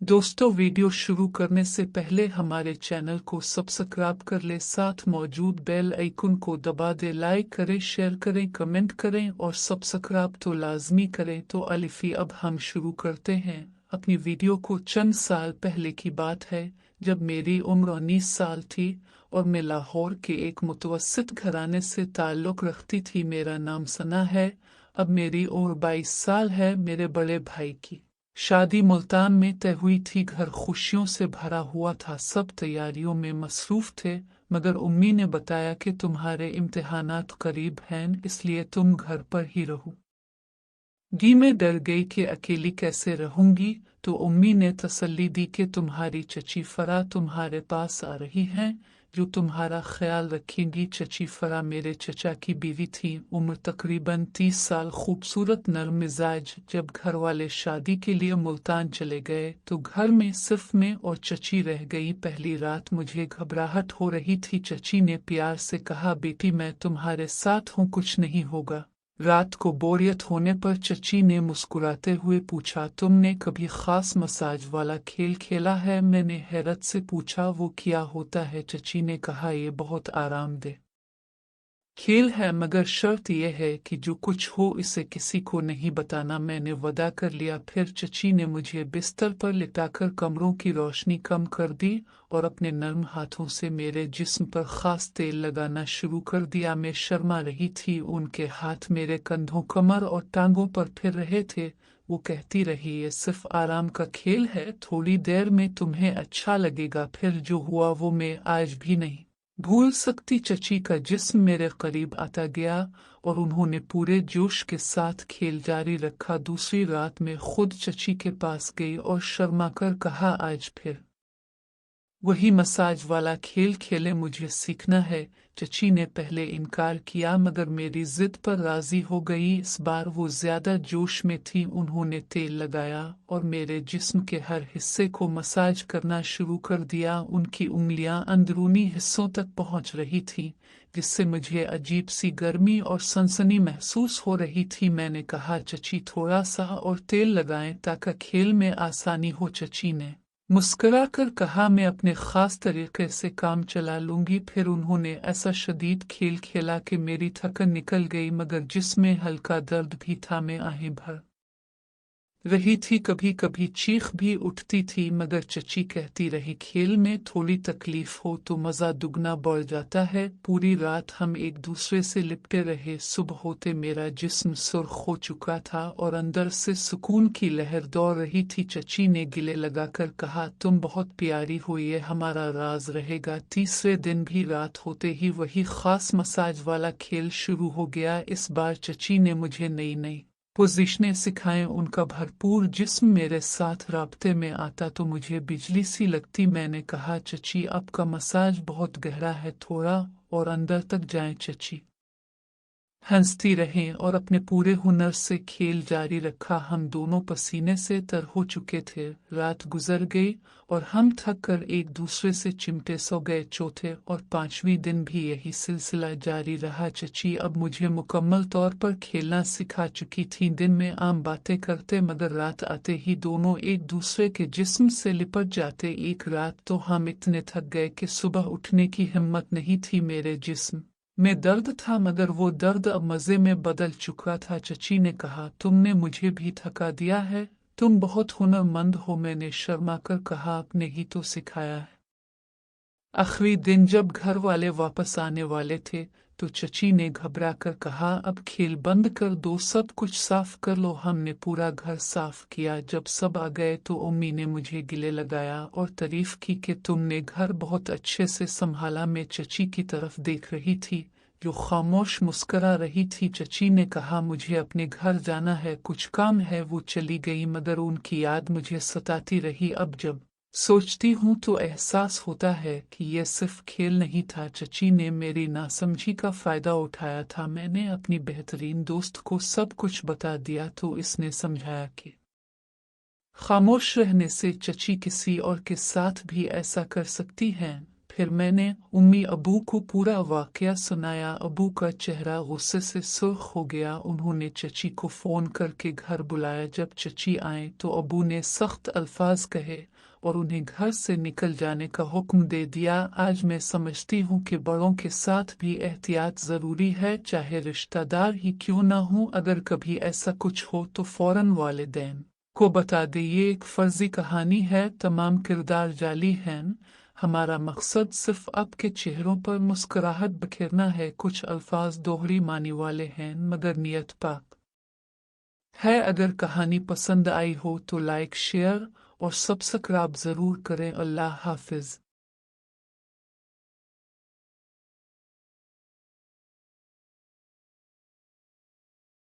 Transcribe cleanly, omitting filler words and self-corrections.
दोस्तों, वीडियो शुरू करने से पहले हमारे चैनल को सब्सक्राइब कर ले, साथ मौजूद बेल आइकन को दबा दे। लाइक करें, शेयर करें, कमेंट करें और सब्सक्राइब तो लाजमी करें। तो अलिफी, अब हम शुरू करते हैं अपनी वीडियो को। चंद साल पहले की बात है जब मेरी उम्र 19 साल थी और मैं लाहौर के एक मुतवस्सित घराने से ताल्लुक़ रखती थी। मेरा नाम सना है। अब मेरी उम्र 22 साल है। मेरे बड़े भाई की शादी मुल्तान में तय हुई थी। घर खुशियों से भरा हुआ था, सब तैयारियों में मसरूफ थे। मगर उम्मी ने बताया कि तुम्हारे इम्तिहानात करीब हैं, इसलिए तुम घर पर ही रहो। मैं डर गई कि अकेली कैसे रहूंगी, तो उम्मी ने तसल्ली दी कि तुम्हारी चची फरा तुम्हारे पास आ रही हैं, जो तुम्हारा ख्याल रखेंगी। चची फरा मेरे चचा की बीवी थी, उम्र तकरीबन 30 साल, खूबसूरत, नरम मिजाज। जब घर वाले शादी के लिए मुल्तान चले गए तो घर में सिर्फ मैं और चची रह गई। पहली रात मुझे घबराहट हो रही थी। चची ने प्यार से कहा, बेटी मैं तुम्हारे साथ हूँ, कुछ नहीं होगा। रात को बोरियत होने पर चची ने मुस्कुराते हुए पूछा, तुमने कभी खास मसाज वाला खेल खेला है? मैंने हैरत से पूछा, वो क्या होता है? चची ने कहा, ये बहुत आरामदेह खेल है, मगर शर्त यह है कि जो कुछ हो इसे किसी को नहीं बताना। मैंने वदा कर लिया। फिर चची ने मुझे बिस्तर पर लिटाकर कमरों की रोशनी कम कर दी और अपने नर्म हाथों से मेरे जिस्म पर खास तेल लगाना शुरू कर दिया। मैं शर्मा रही थी। उनके हाथ मेरे कंधों, कमर और टांगों पर फिर रहे थे। वो कहती रही, ये सिर्फ आराम का खेल है, थोड़ी देर में तुम्हें अच्छा लगेगा। फिर जो हुआ वो मैं आज भी नहीं भूल सकती। चची का जिस्म मेरे करीब आता गया और उन्होंने पूरे जोश के साथ खेल जारी रखा। दूसरी रात में खुद चची के पास गई और शर्मा कर कहा, आज फिर वही मसाज वाला खेल खेले, मुझे सीखना है। चची ने पहले इनकार किया मगर मेरी जिद पर राजी हो गई। इस बार वो ज्यादा जोश में थी। उन्होंने तेल लगाया और मेरे जिस्म के हर हिस्से को मसाज करना शुरू कर दिया। उनकी उंगलियां अंदरूनी हिस्सों तक पहुंच रही थी, जिससे मुझे अजीब सी गर्मी और सनसनी महसूस हो रही थी। मैंने कहा, चची थोड़ा सा और तेल लगाएं ताकि खेल में आसानी हो। चची ने मुस्कुरा कर कहा, मैं अपने खास तरीके से काम चला लूंगी। फिर उन्होंने ऐसा शदीद खेल खेला कि मेरी थकन निकल गई, मगर जिसमें हल्का दर्द भी था। मैं आहें भर रही थी, कभी कभी चीख भी उठती थी, मगर चची कहती रही, खेल में थोड़ी तकलीफ हो तो मजा दुगना बढ़ जाता है। पूरी रात हम एक दूसरे से लिपटे रहे। सुबह होते मेरा जिस्म सुर्ख हो चुका था और अंदर से सुकून की लहर दौड़ रही थी। चची ने गिले लगाकर कहा, तुम बहुत प्यारी हो, ये हमारा राज रहेगा। तीसरे दिन भी रात होते ही वही खास मसाज वाला खेल शुरू हो गया। इस बार चची ने मुझे नई नई पोजीशनें सिखाएं। उनका भरपूर जिस्म मेरे साथ राब्ते में आता तो मुझे बिजली सी लगती। मैंने कहा, चची आपका मसाज बहुत गहरा है, थोड़ा और अंदर तक जाएं। चची हंसती रहें और अपने पूरे हुनर से खेल जारी रखा। हम दोनों पसीने से तर हो चुके थे। रात गुजर गई और हम थक कर एक दूसरे से चिमटे सो गए। चौथे और पांचवें दिन भी यही सिलसिला जारी रहा। चची अब मुझे मुकम्मल तौर पर खेलना सिखा चुकी थी। दिन में आम बातें करते, मगर रात आते ही दोनों एक दूसरे के जिस्म से लिपट जाते। एक रात तो हम इतने थक गए कि सुबह उठने की हिम्मत नहीं थी। मेरे जिस्म में दर्द था, मगर वो दर्द अब मजे में बदल चुका था। चची ने कहा, तुमने मुझे भी थका दिया है, तुम बहुत हुनरमंद हो। मैंने शर्मा कर कहा, आपने ही तो सिखाया है। आखिरी दिन जब घर वाले वापस आने वाले थे तो चची ने घबरा कर कहा, अब खेल बंद कर दो, सब कुछ साफ कर लो। हमने पूरा घर साफ किया। जब सब आ गए तो उम्मी ने मुझे गिले लगाया और तारीफ की कि तुमने घर बहुत अच्छे से संभाला। मैं चची की तरफ देख रही थी जो खामोश मुस्करा रही थी। चची ने कहा, मुझे अपने घर जाना है, कुछ काम है। वो चली गई मगर उनकी याद मुझे सताती रही। अब जब सोचती हूँ तो एहसास होता है कि यह सिर्फ खेल नहीं था। चची ने मेरी नासमझी का फायदा उठाया था। मैंने अपनी बेहतरीन दोस्त को सब कुछ बता दिया तो इसने समझाया कि खामोश रहने से चची किसी और के साथ भी ऐसा कर सकती हैं। پھر میں نے امی ابو کو پورا واقعہ سنایا۔ ابو کا چہرہ غصے سے سرخ ہو گیا۔ انہوں نے چچی کو فون کر کے گھر بلایا۔ جب چچی آئیں تو ابو نے سخت الفاظ کہے اور انہیں گھر سے نکل جانے کا حکم دے دیا۔ آج میں سمجھتی ہوں کہ بڑوں کے ساتھ بھی احتیاط ضروری ہے، چاہے رشتہ دار ہی کیوں نہ ہوں۔ اگر کبھی ایسا کچھ ہو تو فوراً والدین کو بتا دے۔ یہ ایک فرضی کہانی ہے، تمام کردار جعلی ہیں۔ ہمارا مقصد صرف آپ کے چہروں پر مسکراہٹ بکھیرنا ہے۔ کچھ الفاظ دوہری معنی والے ہیں مگر نیت پاک ہے۔ اگر کہانی پسند آئی ہو تو لائک، شیئر اور سبسکرائب ضرور کریں۔ اللہ حافظ۔